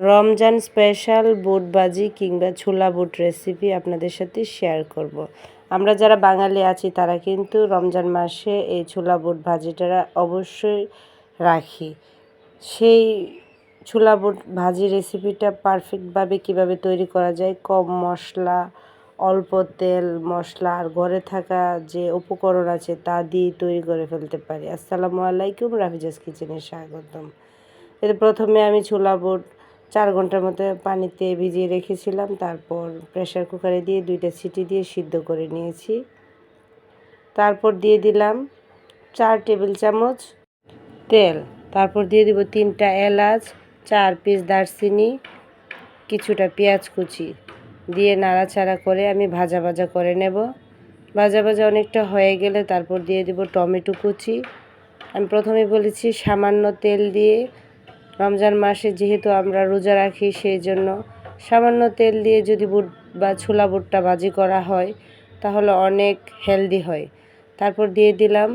Ramzan special বুট ভাজি কিংবা ছোলা বুট রেসিপি আপনাদের সাথে শেয়ার করব। আমরা যারা বাঙালি আছি তারা কিন্তু রমজান মাসে এই ছোলা বুট ভাজিটা অবশ্যই রাখি। সেই ছোলা বুট ভাজি রেসিপিটা পারফেক্টভাবে কিভাবে তৈরি করা যায়, কম মশলা, অল্প তেল মশলা আর ঘরে থাকা যে উপকরণ আছে তা দিয়ে তৈরি করে ফেলতে পারি। আসসালামু আলাইকুম, রাফিজাস কিচেনে স্বাগতম। এর প্রথমে আমি ছোলা বুট 4 ঘন্টার মতো পানিতে ভিজিয়ে রেখেছিলাম। তারপর প্রেসার কুকারে দিয়ে 2টা সিটি দিয়ে সিদ্ধ করে নিয়েছি। তারপর দিয়ে দিলাম 4 টেবিল চামচ তেল। তারপর দিয়ে দিব 3টা এলাচ, 4 পিস দারচিনি, কিছুটা পেঁয়াজ কুচি দিয়ে নাড়াচাড়া করে আমি ভাজা ভাজা করে নেব। ভাজা ভাজা অনেকটা হয়ে গেলে তারপর দিয়ে দিব টমেটো কুচি। আমি প্রথমে বলেছি সামান্য তেল দিয়ে, রমজান মাসে যেহেতু আমরা রোজা রাখি সেই জন্য সামান্য তেল দিয়ে যদি বুট বা ছোলা বুটটা ভাজি করা হয় তাহলে অনেক হেলদি হয়। তারপর দিয়ে দিলাম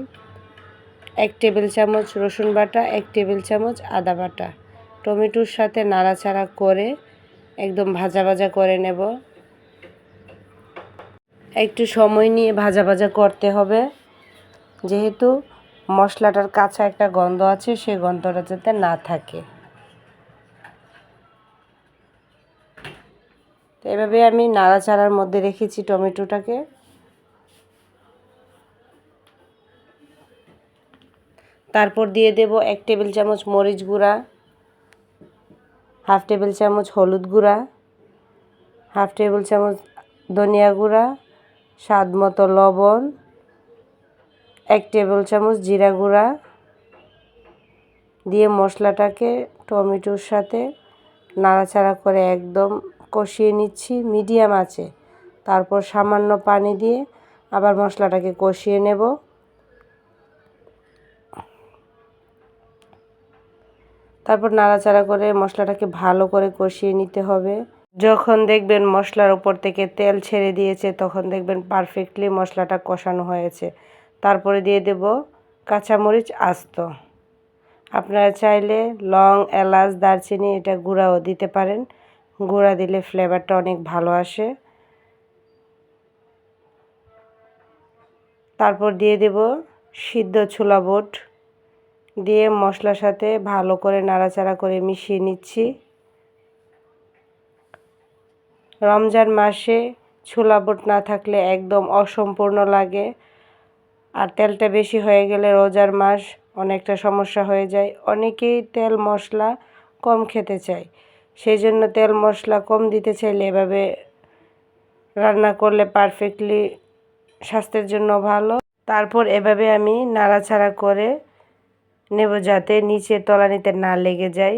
1 টেবিল চামচ রসুন বাটা, 1 টেবিল চামচ আদা বাটা। টমেটোর সাথে নাড়াচাড়া করে একদম ভাজা ভাজা করে নেব। একটু সময় নিয়ে ভাজা ভাজা করতে হবে, যেহেতু মশলাটার কাঁচা একটা গন্ধ আছে, সেই গন্ধটা যাতে না থাকে। তো এভাবে আমি নাড়াচাড়ার মধ্যে রেখেছি টমেটোটাকে। তারপর দিয়ে দেব 1 টেবিল চামচ মরিচ গুঁড়া, 1/2 টেবিল চামচ হলুদ গুঁড়া, 1/2 টেবিল চামচ ধনিয়া গুঁড়া, স্বাদ মতো লবণ, 1 টেবিল চামচ জিরা গুঁড়া দিয়ে মশলাটাকে টমেটোর সাথে নাড়াচাড়া করে একদম কষিয়ে নিচ্ছি মিডিয়াম আঁচে। তারপর সামান্য পানি দিয়ে আবার মশলাটাকে কষিয়ে নেব। তারপর নাড়াচাড়া করে মশলাটাকে ভালো করে কষিয়ে নিতে হবে। যখন দেখবেন মশলার উপর থেকে তেল ছেড়ে দিয়েছে তখন দেখবেন পারফেক্টলি মশলাটা কষানো হয়েছে। তারপরে দিয়ে দেব কাঁচামরিচ আস্ত। আপনারা চাইলে লং, এলাচ, দারচিনি এটা গুঁড়াও দিতে পারেন। গুঁড়া দিলে ফ্লেভারটা অনেক ভালো আসে। তারপর দিয়ে দেব সিদ্ধ ছোলা বুট দিয়ে মশলার সাথে ভালো করে নাড়াচাড়া করে মিশিয়ে নিচ্ছি। রমজান মাসে ছোলা বুট না থাকলে একদম অসম্পূর্ণ লাগে, আর তেলটা বেশি হয়ে গেলে রোজার মাস অনেকটা সমস্যা হয়ে যায়। অনেকেই তেল মশলা কম খেতে চায়, সেই জন্য তেল মশলা কম দিতে চাইলে এভাবে রান্না করলে পারফেক্টলি স্বাস্থ্যের জন্য ভালো। তারপর এভাবে আমি নাড়াচাড়া করে নেব যাতে নিচের তলানিতে না লেগে যায়।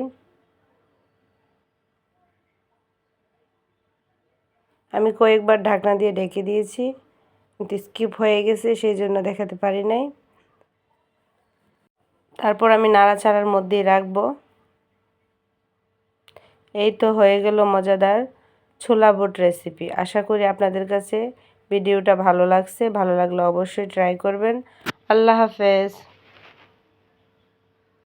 আমি কয়েকবার ঢাকনা দিয়ে ঢেকে দিয়েছি, কিন্তু স্কিপ হয়ে গেছে সেই জন্য দেখাতে পারি নাই। তারপর আমি নাড়াচাড়ার মধ্যেই রাখবো। এই তো হয়ে গেল মজাদার ছোলা বুট রেসিপি। আশা করি আপনাদের কাছে ভিডিওটা ভালো লাগছে। ভালো লাগলে অবশ্যই ট্রাই করবেন। আল্লাহ হাফেজ।